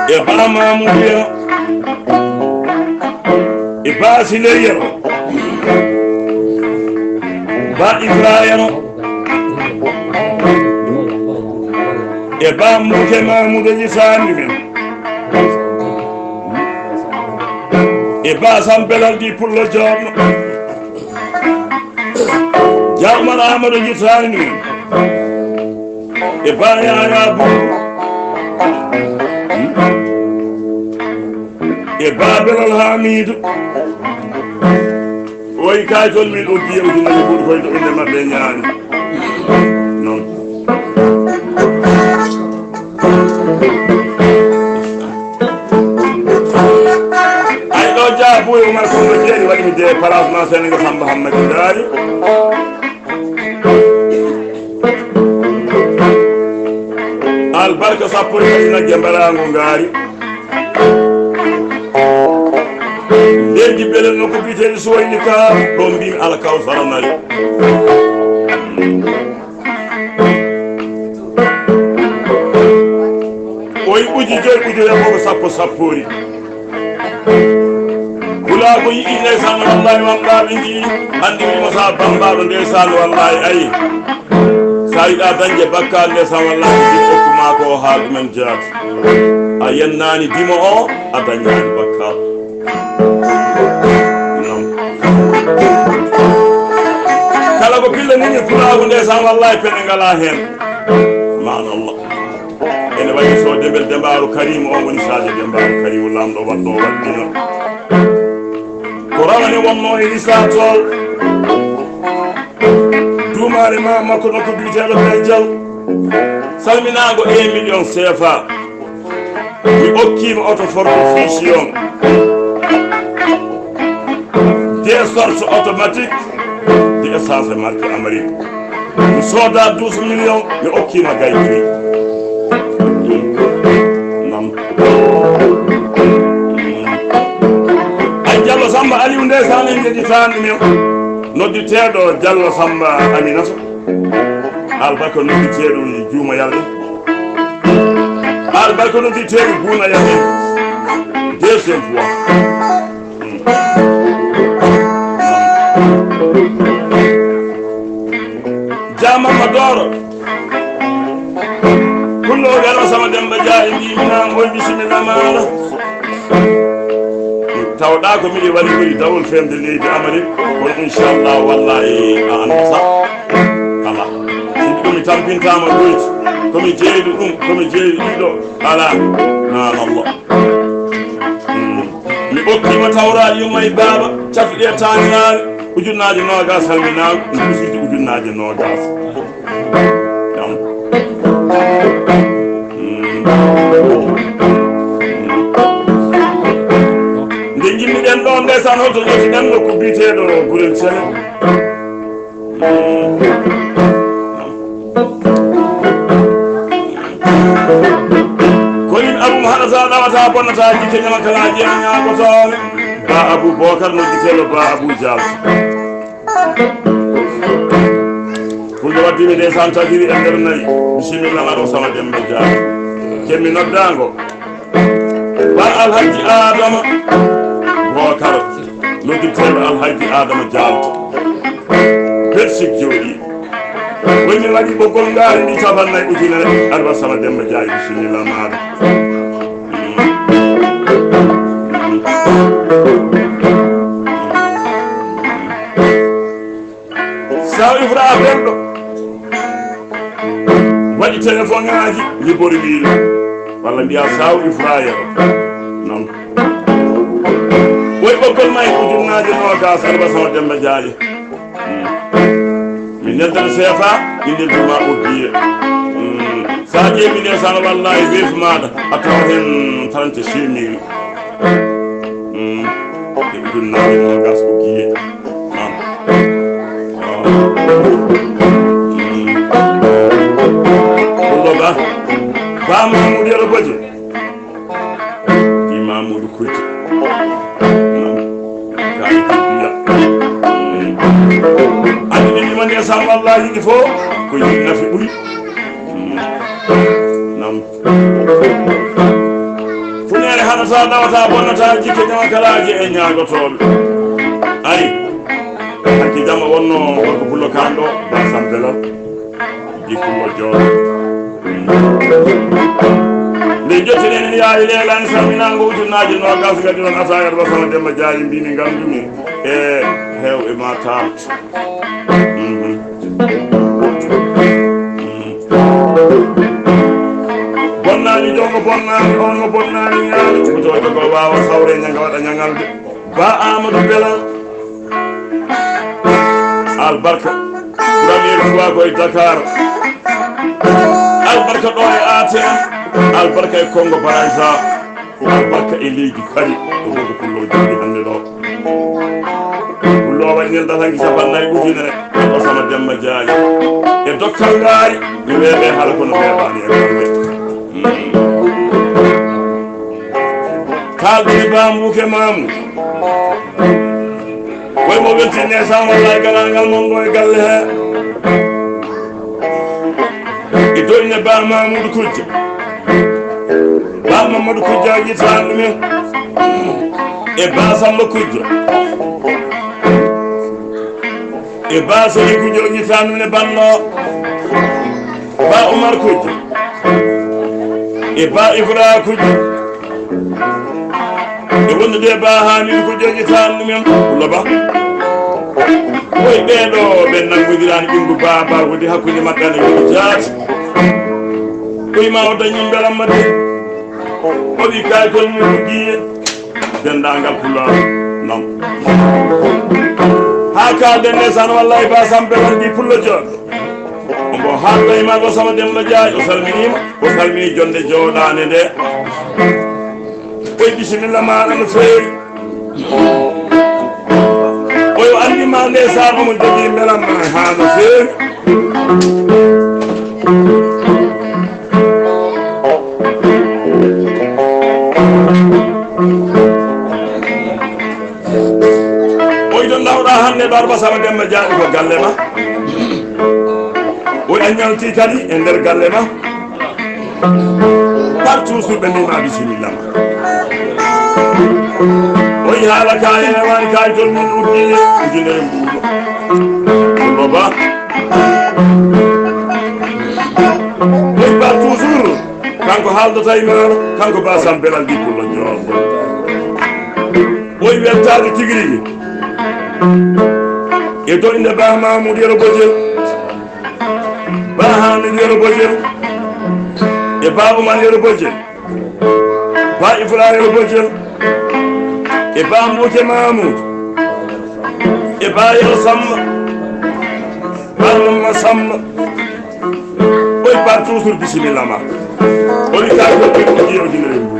e ba mamudiya e ba sileya ba ibrahima e ba muke mamuda jisani men e ba sampelal di pullo jom jamal amadou jisani men e ba yaya bu e babelal hamidou oyi kaytol min o jiya ujunaji ɓuuri koyto inde mabɓe ñaani noon ay ɗo jaabuy Oumar Coumba Jeeri waɗimi de placement Sénégal Samba Hammadi Ndaari albarka sappo e tati nagge mbaɗango ngaari leydi belel no ko biteɗi soyni ka ɗo mbimi alakaw saranari oyi uji joyi ujoya koko sappo sappori kulago yiɗi ndeysan wallahi wamɗaɓe ndi andi wimo sa bambaɗo ndeysan wallahi ayi sa yiɗa dañde bakkal ndeysan wallahi ɗi hokkuma ko haal ɗumen jaati a yennani dimo o a dañani bakkal kala ko pille nini kulago ndeysan wallahi pene ngala hen manallah ene waɗi so dembel dembaru karimu o woni sadio dembaru karimu lamɗo waɗɗo waɗɗino ko rawani wonno e lisatol dumare ma makko nokko biteɗo ɓe dial salminago 1 million CFA mi okkima auto fortification des sortes automatique de essence marque Amérique mi soda 12 millions mi okkima gayri Diallo Samba Aliou ndeysan en jeɗitani min nodditeɗo Diallo Samba Aminata albarka nodditeɗo Juuma Yalɗe albarka nodditeɗo Bouna Yalɗe deuxième fois jamama Doro kullo galo sama Demba Dia mbimina oy bisimilla maɗa tawɗa ko miɗi waɗi ɓuri dawol femde leydi Amérique kono inchallah wallahi a anda sa ala siɗi ɗum mi tampintama ɗoyti komi jeeyɗo ɗum komi jeeyɗo ɗiɗo ala nanallah mi ɓokkima tawraji yumma e baaba cafi ɗe taninare ujunnaje nogas salminago mi ɓusidde ujunnaje nogas nde jimmiɗen ɗo ndeysan holto ƴettiɗen nokku biteɗo Gurel Sele konin abou haɗata ɗawata bonnata jikke ñamankalaji en ñagotone ba Abou Bocar nodditeɗo ba Abou Diallo fulɓe waddimi ndeysan tagiri e nder nayyi bisimilla maɗo sama Demba Diallo kemmi noddago ba Alhaji Adama Bocar nodditeɗo Alhaji Adama Diallo Belgique jooɗi woni waɗi ɓoggol ngaari ɗi capannayyi ujunere aɗa sama Demba Diallo bisimilla maɗa saw Ifra Belɗo waɗi téléphone ngaji libori wiilo walla mbiya saw Ifraya non woy ɓoggol may ujunnaje nogas aɗa sama Demba Diallo mi neldata CFA mi nelduma oddiye sa ƴeewi ndeysan wallahi weefu maɗa a tawa hen 36 mille e ujunnaje nogas oddiye kulloga ba Mamoudou Yero Boje di Mamoudou Kouti kayi kuɗɗiya andi ɗi ɗima ndeysan wallahi ɗi fo ko yiɗi nafi ɓuuri nam sa dawata bonnata jikke jama kalaji e ñaagotoɓe ayi hakki jamma wonno ko pullo kanɗo ba samdelal jikkullo jooɗo nde jottinen yaawi leelani salminango ujunnaji nogas kadi noon atayat basama demba jaayi mbimi gandumi e hewɓe ma tart bonnani jongo bonnani on mo bonnani ñaami otojo ko wawa sawre ñanga waɗa ñagalde ba amadou belal albarka premier fois koye Dakar albarka ɗo e ATM albarka e Congo Baraza albarka e leydi kadi ogo pullo jooɗi hande ɗo pullo waɗi nen datangi capannayyi ujunere o sama Demba Dialy e dokkal ngaari mi weeɓe haala kono weeɓani e kamɓe kalde bambuke mamu way mo weltine sam wallahi galangal mon go e galle he e doyne ba Mamadou Kujja ba Mamadou Kujja jitande men e ba Samba Kujja e ba Sali Kujja jitande men banno ba Oumar Kujja e ba Ibra Kujja e wonde ba Hamidou Kujja jitande men lo ba koye ɓeeɗo ɓe nangodirani ƴumdu baba wodi hakkude maɓɓe ne yoɗi jaati koyema o dañi belamma de o wi kaytol mum guiye dendagal pulaar non ha kalde ndesan wallahi ba sampelal ɗi pullo jooɗo ombo haalɗoymago sama Demba Dialy o salminima o salmini jonde jooɗande nde koye bisimilla maɗa no feewi oyo andima ndesan omo jogui belamma ha no feewi hande barba sama Demba Dialy ko galle ma o ñalti kadi e nder galle ma partout sur ɓe mbima bisimilla ma o yi haala kayene wani kayitol min uddiye ujunere mbuuɗo ba oyi ba toujours kanko haaldata e maaro kanko ba sampelal di pullo jooɗo oyi weltade tigi rigui e to inde ba Mamoudou Yero Bodiel ba Hamidou Yero Bodiel e ba Oumar Yero Bodiel ba Ibra Yero Bodiel e ba Mbouke Mamoudou e ba Yero Samba ba Mamma Samba oy par toujours bisimilla ma oyi kayto ɓe jiyodinere mbu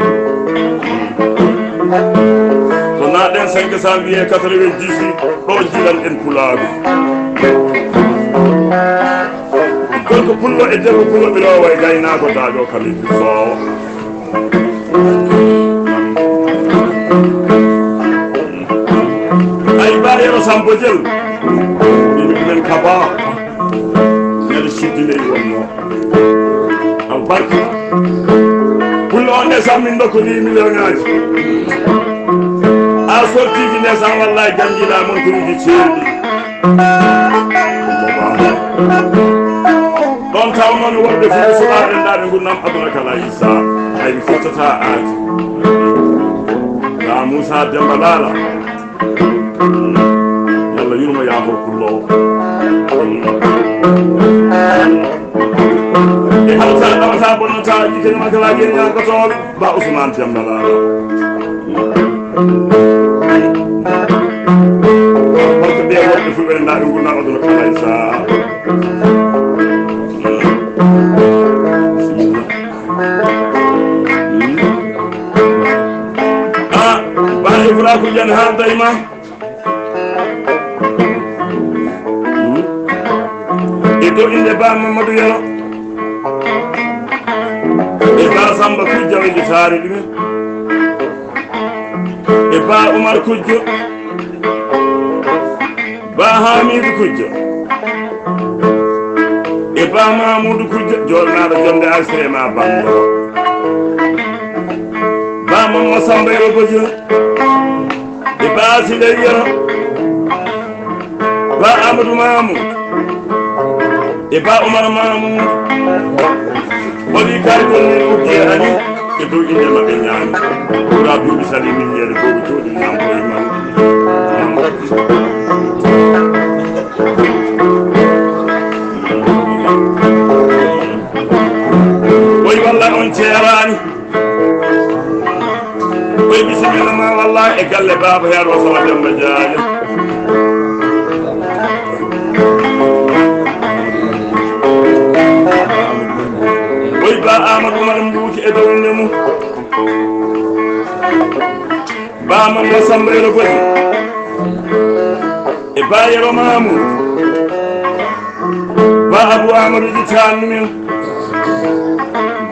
to naɗen 500 wiye 98 ɗo jiilan en pulaagu gorko pullo e debbo pullo ɓirowo e gaynako daƴo kalifi soowo ay ba Yero Sambo Diel ɗiɗumen kaba nede siddileyi wonno albarka pullo on nde sammin dokkodi million ngaji a sortiji ndesan wallahi janguiɗa montoriji ceerɗi ɗon taw noon wonɓe fuɓe suɓaɓe ndaɓe gurnam aduna kala issa haymi fottata aaji ya Moussa Demba Lala yalla yurmo yaafo pullowo e hawta ɗawata bonnata jikkeñoma kala jeñagotoɓe ba Ousmane Demba Lala parce que ɓe wonɓe fuɓe ndaɓe gurnam aduna kala issa Ibra Kujja haaldayma e to inde ba Mamadou Yero e ba Samba Kujja wonde saari ɗumen e ba Oumar Kujja ba Hamidou Kujja e ba Mamoudou Kujja jolnaɗo jonde ACMA bando ba Bamam Masamba Yobojo, the Basi de Yero, Ba Amadou Mamou, the Ba Umar Mamou, Body Carton, Ali, the Do in the Mabinan, Rabu Salim here, the Bobo to the Nampo. On Terani, we be sitting on my life, a galabab here was on the Majal. We got Amaduman Boot Edwin. Baman was somewhere away. A buyer of Mamu. Babu Amadu the Chan.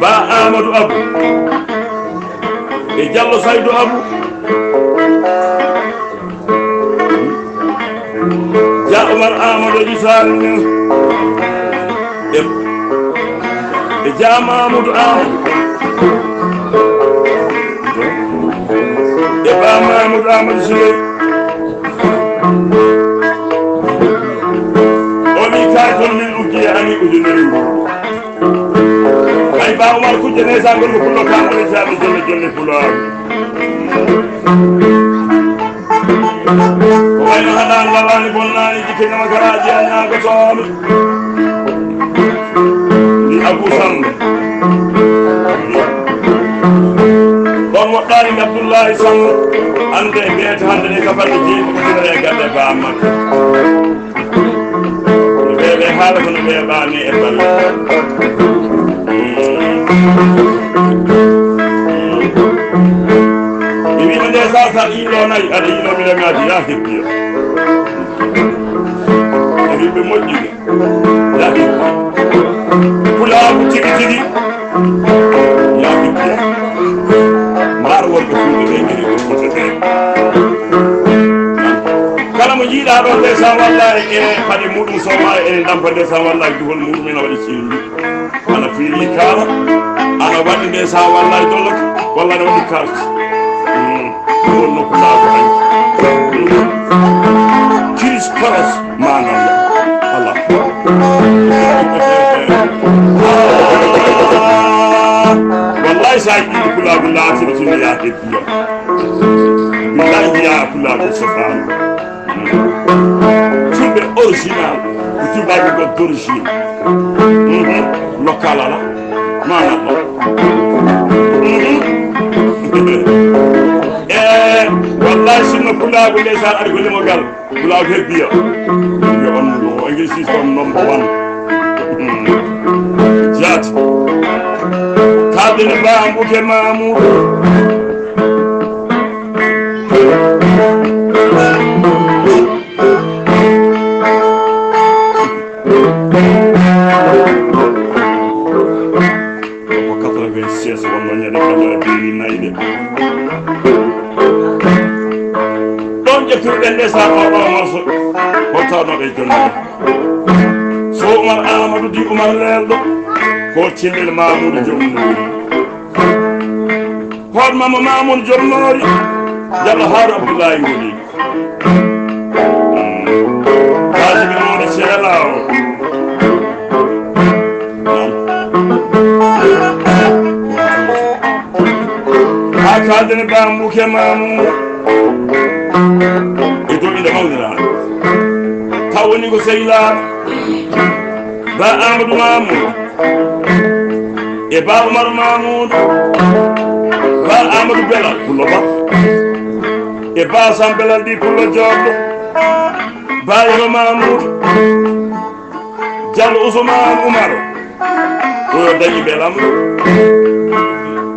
Ba Amadou Abou e Diallo Saydou Abou Ja Omar Amadou Gisal e Ja Mamadou Amadou e Ba Mamadou Amadou Souley Oni kayton min ugiye ani ujuneri ay ba Umar ku jene sa ngol ko lo kan ni sa mi jene pulo ko ay na hadan la wani bonnani jike na magaraji anya ko ton ni Abu Sambe bon wadani Abdullah Sambe ande beet hande ne ka fadde ji ko dere gadde ba mak be hala ko be ba ni e bal Ibi mende sasa ilo na ada ilo mila ngadi ya hipio. Ibi be moji ya hipio. Pula tigi tigi ya hipio. Mar wor ko fu de ngiri ko de. Kala mo yida do de sa wallahi e fadi mudum so ma e ndam de sa wallahi duhol mudum ina wadi cilli. Ana fili kala ana wadi de sa wallahi dolok walla no di carte no kula ko ay kiris paras manam Allah wallahi sai kula kula ci ya ke biyo billahi ya kula ko safan tube original tuba ko d'origine local la manam wallahi sinno kula gole sa ar gole mo gal kula herbiya yo on no english is from number 1 jat kadene ba ambuke mamu ko 86 wonno nyade kala bi nayde turden de sa ko morso ko tawno be jonne so Umar Amadou di Umar leldo ko cindel Mamoudou Jomnori hor mama Mamoudou Jomnori Diallo har Abdoulaye ngoni haji bi mo chelao akadene bambu ke Mamoudou itu ida mawdira tawoni ko seyla ba Amadou Mamoudou e ba Umar Mamoudou ba Amadou Belal pulo ba e ba Sam Belal di pulo joddo ba yo Mamoudou Diallo Ousmane Umar o dañi belam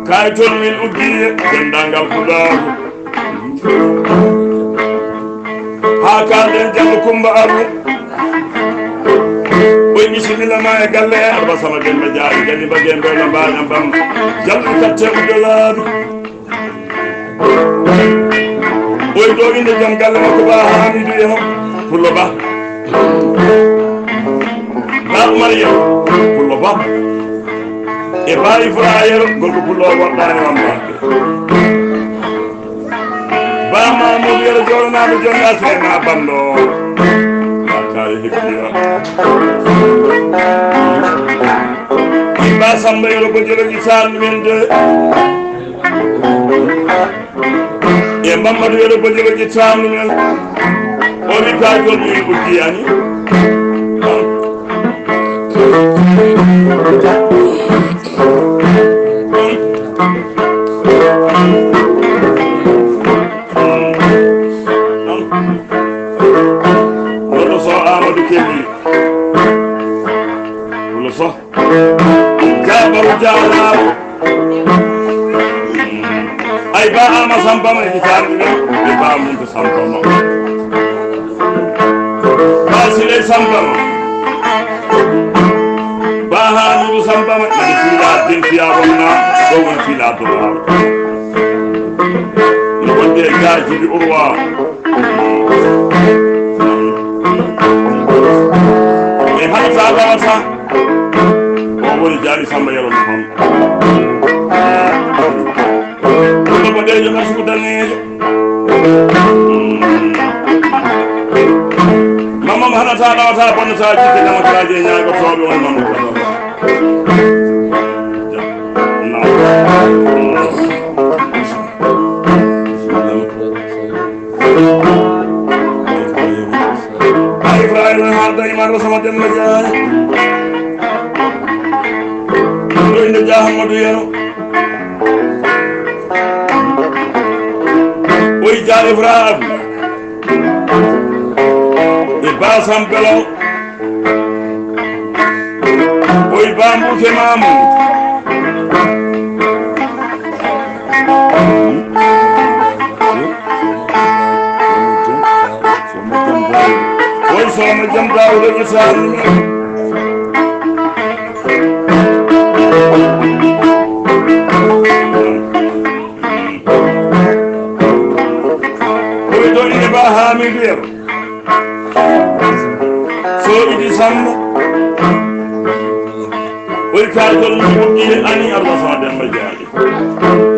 kay ton min ubbi dendangal pulo hakanden Diallo Kumba Aru oy bismillah ma e galle arba sama dembe jaari jani ba dembe la bañam bam Diallo katte doladu oy do inde jam galle makko ba Hamidou yo pullo ba Maria pullo ba e bayi frayero golko pullo wadani wamba bama mo yero jorna be jonna sena bando akari hikira ba samba yero ko jelo gi sal mende e mamadu yero ko jelo gi sal men o mi ka ko mi ko diani ay ba ama samba ma hitar ni be ba mun samba ma ba sile samba ma ba ha ni samba ma ni fila din fiya wonna do won fila do ni wonde gaaji bi urwa e hal sa ba sa o woni jari samba yaro no hon ko de yo nasu dane mama hana ta da ta bon sa ji ke na ta je nya ko so be won mama ko na ay Ibrahim ha dai mar sama dem la jaay do inde jahamadu yaro oy jale Ibrahim e basam belo oy bambu ke mamu oy sama jam dawle misal hamiliyar so idi sammo oy ka tol mo ani Allah sa dem majali